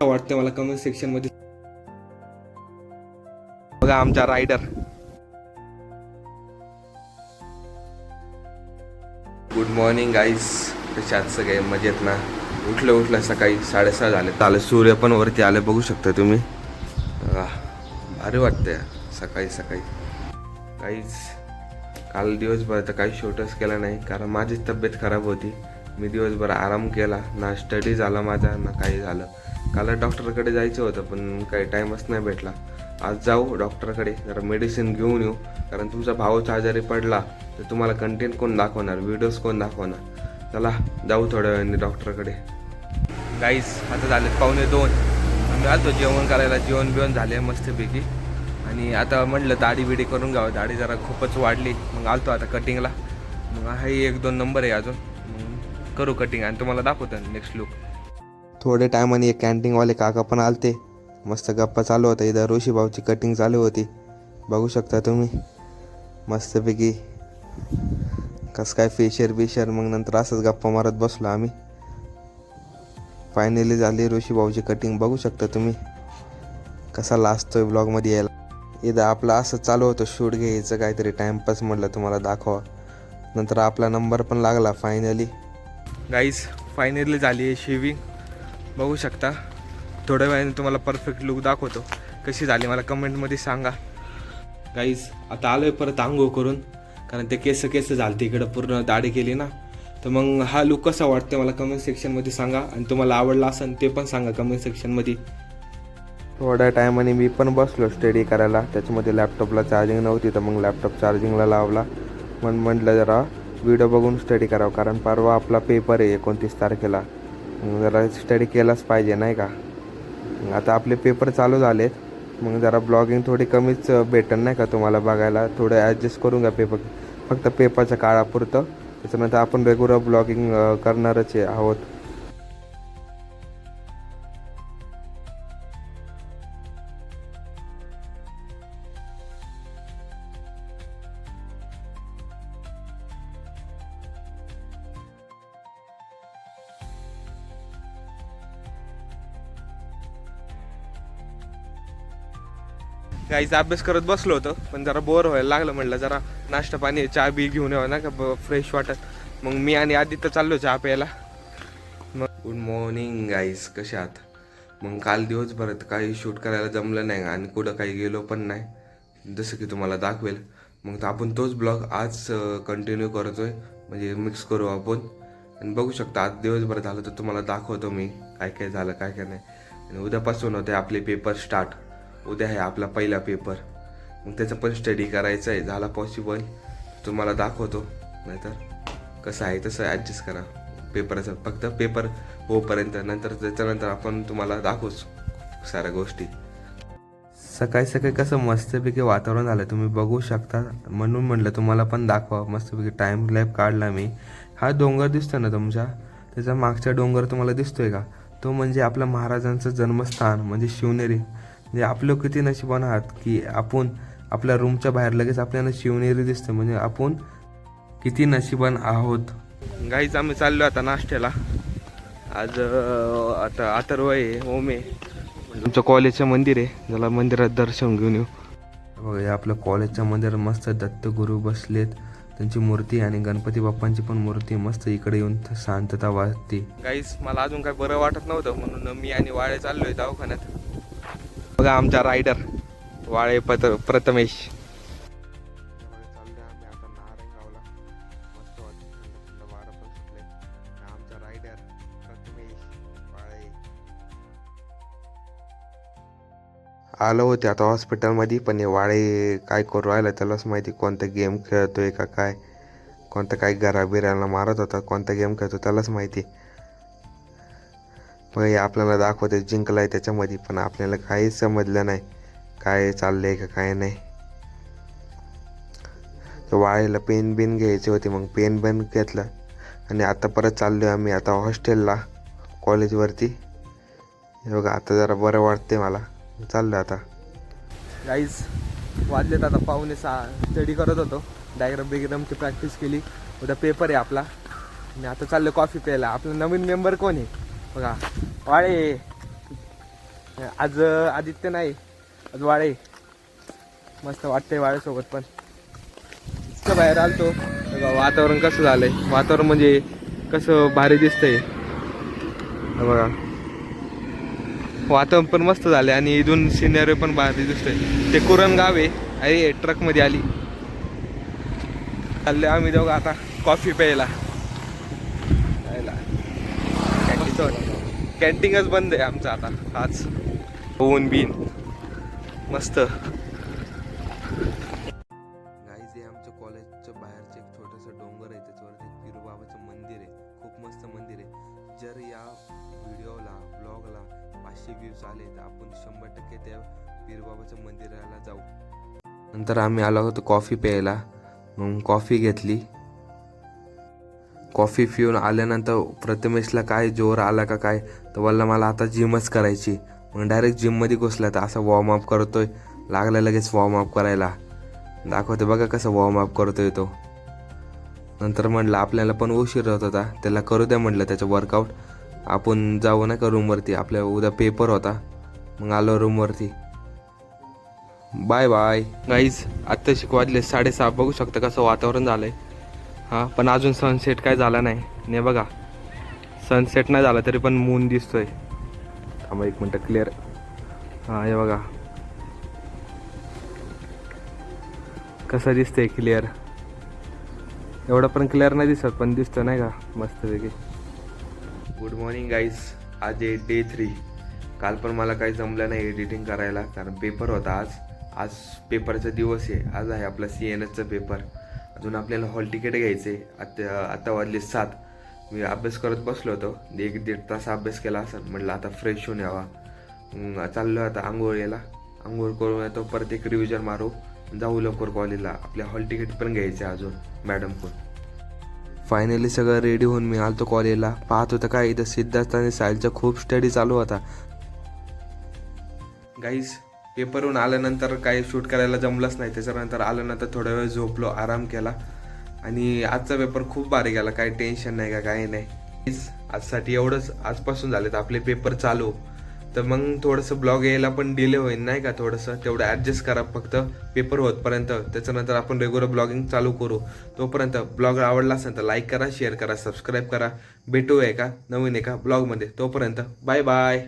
वाटतं मला comment section मध्ये बघा आमचा रायडर. गुड मॉर्निंग गाईस, कसे आहात सगळे? मजेत ना? उठलं सकाळी 6:30 झाले. सूर्य पण वरती आले, बघू शकता तुम्ही. भारी वाटतंय सकाळी सकाळी. काहीच काल दिवसभर तर काही शूटच केला नाही, कारण माझी तब्येत खराब होती. मी दिवसभर आराम केला, ना स्टडी झाला माझा ना काही झालं. काल डॉक्टरकडे जायचं होतं पण काही टाईमच नाही भेटला. आज जाऊ डॉक्टरकडे, जरा मेडिसिन घेऊन येऊ, कारण तुमचा भाऊच आजारी पडला तर तुम्हाला कंटेंट कोण दाखवणार, व्हिडिओज कोण दाखवणार. चला जाऊ थोड्या वेळाने डॉक्टरकडे. गाईस आता झाले 1:45. आम्ही आलतो जेवण करायला, जेवण बिवण झाले मस्तपैकी. आणि आता म्हटलं दाढी बिडी करून घ्यावं, दाढी जरा खूपच वाढली. मग आलतो आता कटिंगला. मग हाही 1-2 नंबर आहे अजून, मग करू कटिंग आणि तुम्हाला दाखवतो नेक्स्ट लुक. थोडे टायमाने एक कॅन्टीनवाले काका पण आलते, मस्त गप्पा चालू होता. इथं ऋषी भाऊची कटिंग चालू होती, बघू शकता तुम्ही मस्तपैकी. कसं काय फेशियर बिशियर, मग नंतर असंच गप्पा मारत बसलो आम्ही. फायनली झाली ऋषी भाऊची कटिंग, बघू शकता तुम्ही कसा लाजतोय ब्लॉगमध्ये यायला. इथं आपलं असं चालू होतं शूट घ्यायचं काहीतरी, टाइमपास म्हटलं तुम्हाला दाखवा. नंतर आपला नंबर पण लागला फायनली. गाईस फायनली झाली आहे शेविंग, बघू शकता. थोड्या वेळाने तुम्हाला परफेक्ट लुक दाखवतो कशी झाली, मला कमेंटमध्ये सांगा. गाईस आता आलो आहे परत आंघोळ करून, कारण ते केस झालते इकडं, पूर्ण दाढी केली ना. तर मग हा लुक कसा वाटतं मला कमेंट सेक्शनमध्ये सांगा, आणि तुम्हाला आवडला असेल ते पण सांगा कमेंट सेक्शनमध्ये. थोड्या टायमाने मी पण बसलो स्टडी करायला. त्याच्यामध्ये लॅपटॉपला चार्जिंग नव्हती, तर मग लॅपटॉप चार्जिंगला लावला. मग म्हटलं जरा व्हिडिओ बघून स्टडी करावं, कारण परवा आपला पेपर आहे 29 तारखेला. जरा स्टडी केलाच पाहिजे नाही का. आता आपले पेपर चालू झालेत, मग जरा ब्लॉगिंग थोडी कमीच भेटेल नाही का तुम्हाला बघायला. थोडं ॲडजस्ट करून घ्या पेपर, फक्त पेपरच्या काळापुरतं. त्याच्यानंतर आपण रेग्युलर ब्लॉगिंग करणारच आहोत. काहीच अभ्यास करत बसलो होतो, पण जरा बोर व्हायला लागलं. म्हटलं जरा नाश्ता पाणी चहा बी घेऊन यावं ना का फ्रेश वाटत. मग मी आणि आदित्य चाललो चहा प्यायला. मग गुड मॉर्निंग गाईस, कसे आहात? मग काल दिवसभरात काही शूट करायला जमलं नाही आणि कुठं काही गेलो पण नाही, जसं की तुम्हाला दाखवेल. मग आपण तोच ब्लॉग आज कंटिन्यू करतोय, म्हणजे मिक्स करू आपण. आणि बघू शकता आज दिवसभर झालं तर तुम्हाला दाखवतो मी काय काय झालं काय काय नाही. आणि उद्यापासून होते आपले पेपर स्टार्ट. उद्या आहे आपला पहिला पेपर, मग त्याचं पण स्टडी करायचं आहे. झाला पॉसिबल तुम्हाला दाखवतो, नाहीतर कसं आहे तसं ॲडजस्ट करा पेपराचं. फक्त पेपर होईपर्यंत, नंतर त्याच्यानंतर आपण तुम्हाला दाखवूच साऱ्या गोष्टी. सकाळी सकाळी कसं मस्तपैकी वातावरण झालं तुम्ही बघू शकता, म्हणून म्हटलं तुम्हाला पण दाखवा. मस्तपैकी टाईम लॅप काढला मी. हा डोंगर दिसतो ना तुमच्या, त्याचा मागचा डोंगर तुम्हाला दिसतोय का, तो म्हणजे आपल्या महाराजांचं जन्मस्थान म्हणजे शिवनेरी. म्हणजे आपलं किती नशिबान आहात की आपण आपल्या रूमच्या बाहेर लगेच आपल्याला शिवनेरी दिसतं, म्हणजे आपण किती नशिबान आहोत. गाईच आम्ही चाललो आता नाश्त्याला. आज आता अथर्व आहे, ओम आहे, तुमचं कॉलेजचं मंदिर आहे, त्याला मंदिरात दर्शन घेऊन येऊ. बघा हे आपलं कॉलेजचं मंदिर, मस्त दत्तगुरू बसलेत त्यांची मूर्ती, आणि गणपती बाप्पांची पण मूर्ती मस्त इकडे येऊन शांतता वाटते. गाईस मला अजून काय बरं वाटत नव्हतं, म्हणून मी आणि वाळे चाललोय दवाखान्यात. बघा आमचा रायडर वाळे प्रथमेश. आलो होते आता हॉस्पिटलमध्ये, पण हे वाळे काय करू राहिला त्यालाच माहिती. कोणता गेम खेळतोय का काय, कोणता काय घराबिराला मारत होता, कोणता गेम खेळतो त्यालाच माहिती. मग हे आपल्याला दाखवते जिंकलाय त्याच्यामध्ये, पण आपल्याला काहीच समजलं नाही काय चाललंय का काय नाही. तर वाळेला पेन बिन घ्यायची होती, मग पेन बिन घेतलं आणि आता परत चाललोय आम्ही आता हॉस्टेलला कॉलेजवरती. हे बघा आता जरा बरं वाटते मला, चाललं आता. गाईज वाजलेत आता 5:45. स्टडी करत होतो, डायग्राम बिग्रामची प्रॅक्टिस केली. उद्या पेपर आहे आपला, आणि आता चाललो कॉफी प्यायला. आपला नवीन मेंबर कोण आहे बघा, वाळे. आज आदित्य नाही, आज वाळे. मस्त वाटतंय वाळ्यासोबत पण. इतकं बाहेर आलतो, बघा वातावरण कसं झालंय. वातावरण म्हणजे कसं भारी दिसतंय बघा. वातावरण पण मस्त झालंय आणि इथून सिनेरी पण भारी दिसतंय. ते कुरण गाव आहे. अरे ट्रक मध्ये आली. चालले आम्ही दोघं आता कॉफी प्यायला. कॅन्टीनच बंद आहे आमचं आता आज. होऊन बिन मस्त. गाईज हे आमच्या कॉलेजच्या बाहेरचं एक छोटंसं डोंगर आहे, त्याच्यावरती एक पिरूबाबाचं मंदिर आहे. खूप मस्त मंदिर आहे. जर या व्हिडिओला ब्लॉगला 500 व्ह्यूज आले तर आपण 100% त्या पिरूबाबाच्या मंदिराला जाऊ. नंतर आम्ही आलो होतो कॉफी प्यायला. मग कॉफी घेतली. कॉफी पिऊन आल्यानंतर प्रथमेशला काय जोर आला का काय, तर बोलला मला आता जिमच करायची. मग डायरेक्ट जिममध्ये घुसला. तर असा वॉर्मअप करतोय. लागला लगेच वॉर्मअप करायला. दाखवते बघा कसं वॉर्मअप करतोय तो. नंतर म्हटलं आपल्याला पण उशीर होत होता, त्याला करू द्या म्हटलं त्याचं वर्कआउट. आपण जाऊ ना का रूमवरती, आपल्या उद्या पेपर होता. मग आलो रूमवरती. Bye bye guys. आत्ता वाजले 6:30. बघू शकता कसं वातावरण झालंय. हां पण अजून सनसेट काय झाला नाही. नाही बघा सनसेट नाही झाला तरी पण मून दिसतोय. थांबा एक मिनटं क्लिअर. हां हे बघा कसं दिसतंय क्लिअर. एवढं पण क्लिअर नाही दिसत पण दिसतं नाही का मस्तपैकी. Good morning guys. आज आहे डे 3. काल पण मला काही जमलं नाही एडिटिंग करायला कारण पेपर होता आज. आज पेपरचा दिवस आहे. आज आहे आपला CNSचा पेपर. अजून आपल्याला हॉल तिकीट घ्यायचे. आता वाजले 7. मी अभ्यास करत बसलो होतो. 1-1.5 तास अभ्यास केला असं. म्हटलं आता फ्रेश होऊन यावा. चाललो आता आंघोळीला. आंघोळ करून येतो, परत एक रिव्हिजन मारू, जाऊ लवकर कॉलेजला. आपल्या हॉल तिकीट पण घ्यायचे अजून मॅडमकडून. फायनली सगळं रेडी होऊन मी आलतो कॉलेजला. पाहत होतं काय इथं सिद्धार्थ आणि साहिलचा खूप स्टडी चालू होता. गाईज पेपरहून आल्यानंतर काही शूट करायला जमलंच नाही. त्याच्यानंतर आल्यानंतर थोडा वेळ झोपलो, आराम केला. आणि आजचा पेपर खूप भारी गेला. काही टेन्शन नाही का काही नाही. आजसाठी एवढंच. आजपासून झाले तर आपले पेपर चालू. तर मग थोडंसं ब्लॉग यायला पण डिले होईल नाही का. थोडंसं तेवढं ॲडजस्ट करा फक्त पेपर होतपर्यंत. त्याच्यानंतर आपण रेग्युलर ब्लॉगिंग चालू करू. तोपर्यंत ब्लॉग आवडला असेल तर लाईक करा, शेअर करा, सबस्क्राईब करा. भेटूया एका नवीन एका ब्लॉगमध्ये. तोपर्यंत बाय बाय.